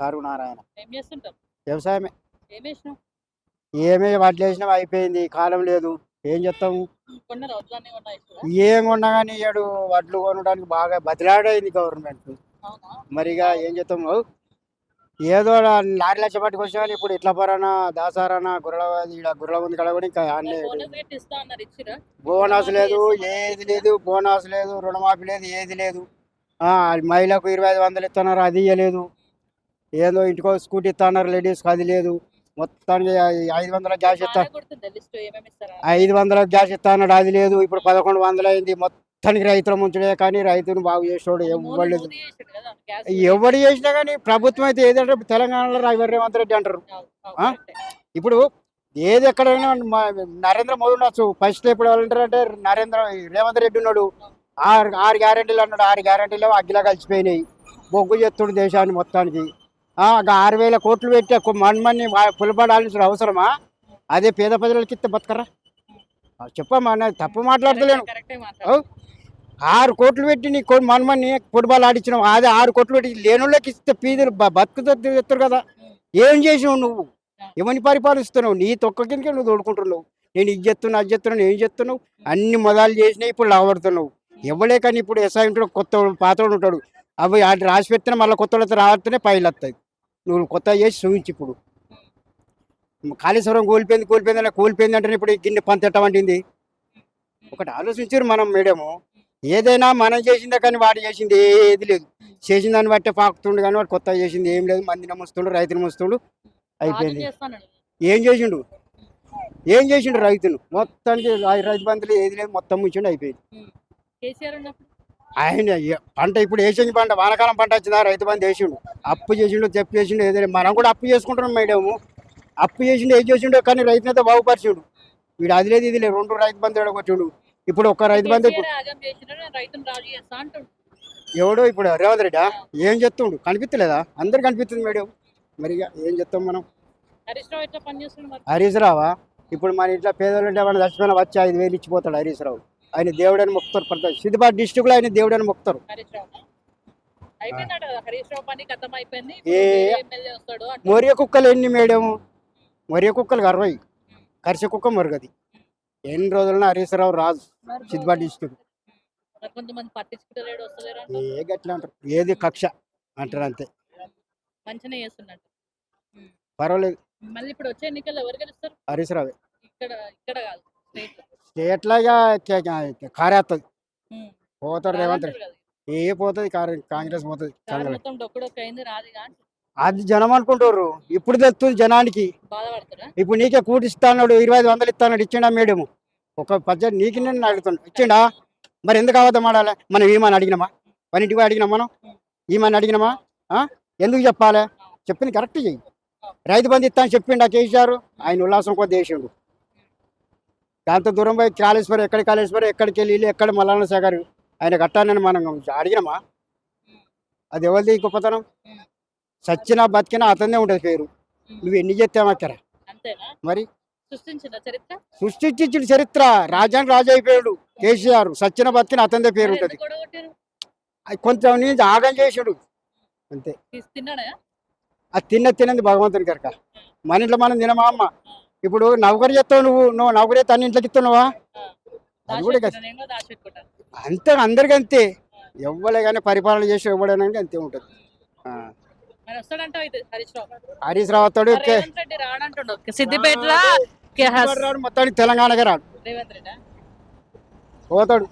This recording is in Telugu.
సారు నారాయణ. ఏం చేస్తుంటావు? వ్యవసాయమే. ఏమేసినావు? ఏమే వడ్లు వేసినాం అయిపోయింది. కాలం లేదు. ఏం చేస్తాము? కొన్నారా వడ్లన్నీ కొన్నా వేసిరా? ఏం కొన్నా కానీ ఈడు వడ్లు కొనడానికి బాగా బతిలాడైంది గవర్నమెంట్. అవునా? మరిగా ఏం చేస్తాము? ఏదో లారీ లక్ష పట్టుకొచ్చా కానీ ఇప్పుడు ఇట్లా పరానా దాసారానా గుర్రల ఉంది కడ కూడా ఇంకా అన్నీ బోనస్ గిట్ట ఇస్తా అన్నారు, ఇచ్చిరా? బోనస్ లేదు, ఏది లేదు. బోనస్ లేదు, రుణమాఫీ లేదు, ఏది లేదు. మహిళకు 2500 ఇస్తున్నారు, అది ఇవ్వలేదు. ఏదో ఇంటికో స్కూటీ ఇస్తున్నారు లేడీస్కి, అది లేదు. మొత్తానికి 500 గ్యాస్ ఇస్తా, బాగా గుర్తుందా లిస్ట్ ఏమేమి ఇస్తారా? 500 గ్యాస్ ఇస్తా అన్నాడు, అది లేదు. ఇప్పుడు 1100 అయింది. మొత్తానికి రైతుల ముంచుడే కానీ రైతును బాగు చేసేవాడు ఎవరు లేదు. మోదీ చేసాడు కదా గ్యాస్. ఎవరు చేసినా కానీ ప్రభుత్వం అయితే ఏదంటే తెలంగాణలో రేవంత్ రెడ్డి అంటారు. ఇప్పుడు ఏది ఎక్కడైనా నరేంద్ర మోదీ ఉండొచ్చు. ఫస్ట్ ఇప్పుడు ఎవరు అంటే రేవంత్ రెడ్డి ఉన్నాడు. ఆరు గ్యారెంటీలు అన్నాడు. 6 గ్యారెంటీలు అగ్గిలా కలిసిపోయినాయి. బొగ్గు చేస్తుడు దేశాన్ని మొత్తానికి. 6000 కోట్లు పెట్టి మన్మన్ని పులపడాల్సిన అవసరమా? అదే పేద ప్రజలకి ఇస్తే బతకరా? చెప్పమ్మా, నేను తప్పు మాట్లాడతలేను. 6 కోట్లు పెట్టి నీ మన్మన్ని ఫుట్బాల్ ఆడించినావు. అదే 6 కోట్లు పెట్టి లేనుళ్ళకి ఇస్తే పీదలు బతుకుతూ ఎత్తారు కదా. ఏం చేసినావు నువ్వు? ఎవరిని పరిపాలిస్తున్నావు? నీ తొక్క కిందకే నువ్వు తోడుకుంటున్నావు. నేను ఇది చెప్తున్నా, అది చెప్తున్నాను, ఏం చెప్తున్నావు? అన్ని మొదలు చేసినాయి, ఇప్పుడు లావడుతున్నావు. ఎవడే కానీ ఇప్పుడు ఎస్ఐ ఉంటాడు, కొత్త పాతోడు ఉంటాడు. అవి రాసి పెట్టినా మళ్ళీ కొత్త వాళ్ళతో రావస్తేనే పైలు వస్తాయి. నువ్వు కొత్త చేసి చూపించి ఇప్పుడు కాళేశ్వరం కూలిపోయింది అంటే ఇప్పుడు గిన్నె పంతెట్టమంటుంది. ఒకటి ఆలోచించారు మనం మేడము. ఏదైనా మనం చేసిందే కానీ వాడు చేసింది ఏది లేదు. చేసిన దాన్ని బట్టే పాకుతుండు కానీ వాడు కొత్తగా చేసింది ఏం లేదు. మందిని ముస్తుండు, రైతుని ముస్తుండు, అయిపోయింది. ఏం చేసిండు రైతును? మొత్తానికి రైతు బంధువులు ఏది లేదు, మొత్తం ముంచిండు, అయిపోయింది. ఆయన పంట ఇప్పుడు వేసింది, పంట వానకాలం పంట వచ్చిందా రైతు బంధు వేసిండు. అప్పు చేసిండు, తెప్పు చేసిండు, ఏదైనా మనం కూడా అప్పు చేసుకుంటున్నాం మేడము. అప్పు చేసిండు, ఏం చేసిండు కానీ రైతునైతే బాగుపరిచిండు. వీడు అది లేదు, ఇది లేదు. 2 రైతు బంధు ఎడగొచ్చిండు. ఇప్పుడు ఒక్క రైతు బంధు ఎవడో ఇప్పుడు రేవంత్ రెడ్డి ఏం చెప్తుండు? కనిపించలేదా? అందరు కనిపిస్తుంది మేడం. మరి ఏం చెప్తాం మనం? హరీష్ రావా ఇప్పుడు మన ఇంట్లో పేదలు ఉంటే మన చచ్చిపోయిన వచ్చి 5000 ఇచ్చిపోతాడు హరీష్ రావు. ఆయన దేవుడని మొక్కుతారు. సిద్దిపేట డిస్టిక్ లో ఆయన దేవుడని మొక్కుతారు. మొరియ కుక్కలు ఎన్ని మేడం? మొరియ కుక్కలు 60, కరిసే కుక్క మొరగది. ఎన్ని రోజులన హరీష్ రావు రాజు సిద్దిపేట డిస్టిక్. ఏ గట్లా అంటారు, ఏది కక్ష అంటారు, అంతే. పర్వాలేదు. హరీష్ రావే స్టేట్ లాగా కారేస్తుంది. పోతాడు రేవంత్ రెడ్డి. పోతుంది కాంగ్రెస్ పోతుంది. అది జనం అనుకుంటారు. ఇప్పుడు తెస్తుంది జనానికి. ఇప్పుడు నీకే కూటి ఇస్తాడు, 2500 ఇస్తాడు. ఇచ్చిండా మేడం? ఒక 10 నీకు నేను అడుగుతాను, ఇచ్చిండా? మరి ఎందుకు అబద్ధం ఆడాలి? మనం ఏమని అడిగినామా? మన ఇంటికి అడిగినామా? మనం ఏమని అడిగినామా? ఎందుకు చెప్పాలి? చెప్పింది కరెక్ట్ చెయ్యి. రైతు బంధు ఇస్తాను చెప్పిండా కేసీఆర్? ఆయన ఉల్లాసం కొద్ది వేసిండు. దాంతో దూరం పోయి కాళేశ్వరం ఎక్కడికి వెళ్ళి ఎక్కడ మల్లన్న సాగర్ ఆయన కట్టానని మనం అడిగినామా? అది ఎవరిది గొప్పతనం? సచ్చినా బతికినా అతనే ఉంటుంది పేరు. నువ్వు ఎన్ని చెప్తామక్కర? మరి సృష్టించిన చరిత్ర. రాజ్యానికి రాజు అయిపోయాడు కేసీఆర్. సచ్చిన బతికిన అతనిదే పేరు ఉంటుంది. కొంచెం నుంచి ఆగం చేసాడు అంతే. అది తిన్నది భగవంతుని కనుక. మన ఇంట్లో మనం తినమా అమ్మ? ఇప్పుడు నౌకరి చేస్తావు, నువ్వు నౌకరి చేస్తే అన్ని ఇంట్లోకి ఇస్తున్నావా? అది కూడా అంతే, అందరికి అంతే. ఎవ్వలే కానీ పరిపాలన చేసి ఇవ్వడానికి అంతే ఉంటుంది. హరీష్ రావు వస్తాడు. మొత్తానికి తెలంగాణకే రాడు, పోతాడు.